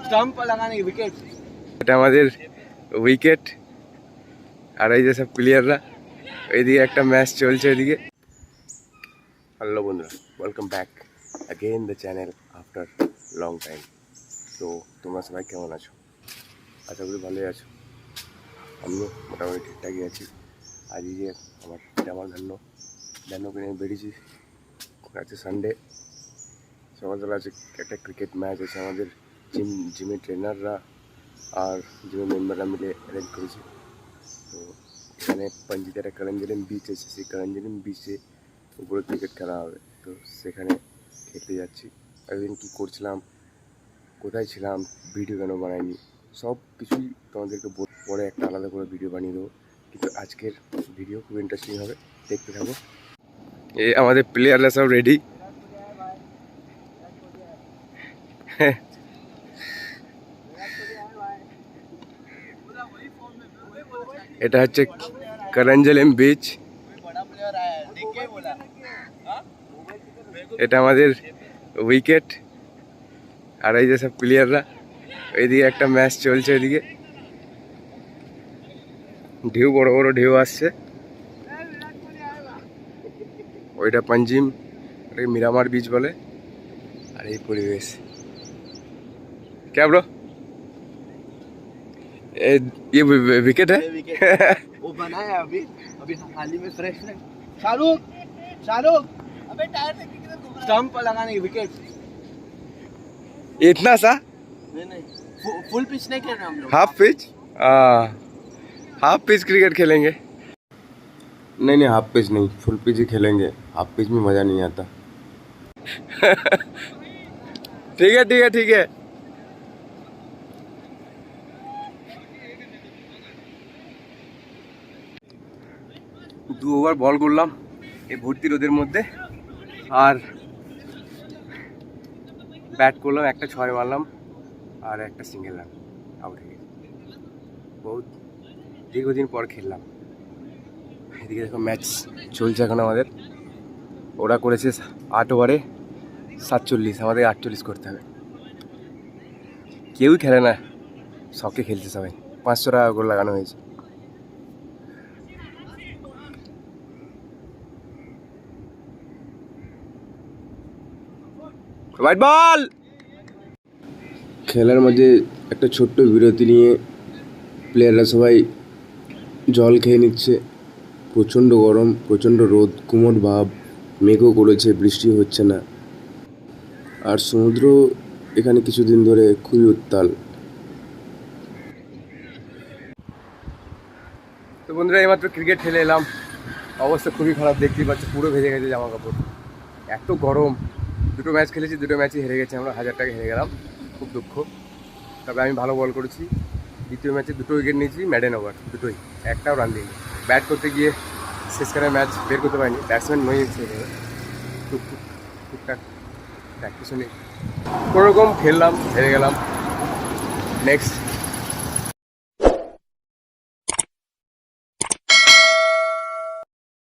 Stump पर लगाने की विकेट। এটা আমাদের উইকেট আর এই যে সব প্লেয়াররা এইদিকে একটা ম্যাচ চলছে ওইদিকে। হ্যালো বন্ধুরা, welcome back again the channel after long time. তো তোমরা সবাই কেমন আছো? আশা করি ভালোই আছো। আমিও মোটামুটি ঠিকঠাকই আছি। আজকে আমার ধান্য কিনে বেরিয়েছি। আজকে সানডে, সকালবেলা আছে একটা ক্রিকেট ম্যাচ আছে। আমাদের জিমের ট্রেনাররা আর জিমের মেম্বাররা মিলে অ্যারেঞ্জ করেছি। তো এখানে পঞ্জিতে একটা করঞ্জলিম বিচ আছে, সেই করঞ্জলিম বিচে উপরে ক্রিকেট খেলা হবে। তো সেখানে খেলতে যাচ্ছি। একদিন কী করছিলাম, কোথায় ছিলাম, ভিডিও কেন বানাইনি, সব কিছুই তোমাদেরকে পরে একটা আলাদা করে ভিডিও বানিয়ে দেবো। কিন্তু আজকের ভিডিও খুব ইন্টারেস্টিং হবে, দেখতে থাকো। এই আমাদের প্লেয়াররা সব রেডি। এটা হচ্ছে করঞ্জলিম বিচ। এটা আমাদের উইকেট আর এই যে সব প্লেয়াররা। এইদিকে একটা ম্যাচ চলছে, ওইদিকে ঢেউ, বড় বড় ঢেউ আসছে। ওইটা পাঞ্জিম, ওটাকে মিরামার বিচ বলে। আর এই পরিবেশ क्या ब्रो? ये विकेट है। वो बना है अभी अभी हाल ही में फ्रेश है। शाहरुख अबे टायर से किधर घूम रहा है? स्टंप पर लगाने की विकेट। इतना सा नहीं फुल पिच नहीं खेल रहे हम लोग। हाफ पिच क्रिकेट खेलेंगे। नहीं हाफ पिच नहीं, फुल पिच ही खेलेंगे। हाफ पिच में मज़ा नहीं आता। ठीक है। दो ओवर बल করলাম এই ভর্তি রোদের মধ্যে, আর ব্যাট করলাম, একটা 6 মারলাম আর একটা সিঙ্গেল রান, আউট হয়ে গেছে। বহুত দীর্ঘদিন পর খেললাম। এদিকে দেখো ম্যাচ চলছে এখন আমাদের। ওরা করেছে 8 ওভারে 47, আমাদের 48 করতে হবে। কেউই খেলে না, শখে খেলছে সবাই। 500 টাকা করে লাগানো হয়েছে। White ball. খেলার মাঝে একটা ছোট্ট বিরতি নিয়ে প্লেয়াররা সবাই জল খেয়ে নিচ্ছে। প্রচণ্ড গরম, প্রচণ্ড রোদ, গুমোট ভাব, মেঘও করেছে, বৃষ্টি হচ্ছে না। আর সমুদ্র এখানে কিছুদিন ধরে খুবই উত্তাল। তো বন্ধুরা, এইমাত্র ক্রিকেট খেলে এলাম। অবস্থা খুবই খারাপ, দেখতেই পাচ্ছি পুরো ভেজে গেছে জামা কাপড়। এত গরম। 2টো ম্যাচ খেলেছি, 2টো ম্যাচই হেরে গেছি আমরা। 1000 টাকা হেরে গেলাম, খুব দুঃখ। তবে আমি ভালো বল করেছি। দ্বিতীয় ম্যাচে 2টো উইকেট নিয়েছি, ম্যাডেন ওভার, দুটোই, একটাও রান দিইনি। ব্যাট করতে গিয়ে শেষকালে ম্যাচ বের করতে পারিনি। ব্যাটসম্যান নই টুকটাক প্র্যাকটিসও নেই, কোনোরকম খেললাম, হেরে গেলাম। নেক্সট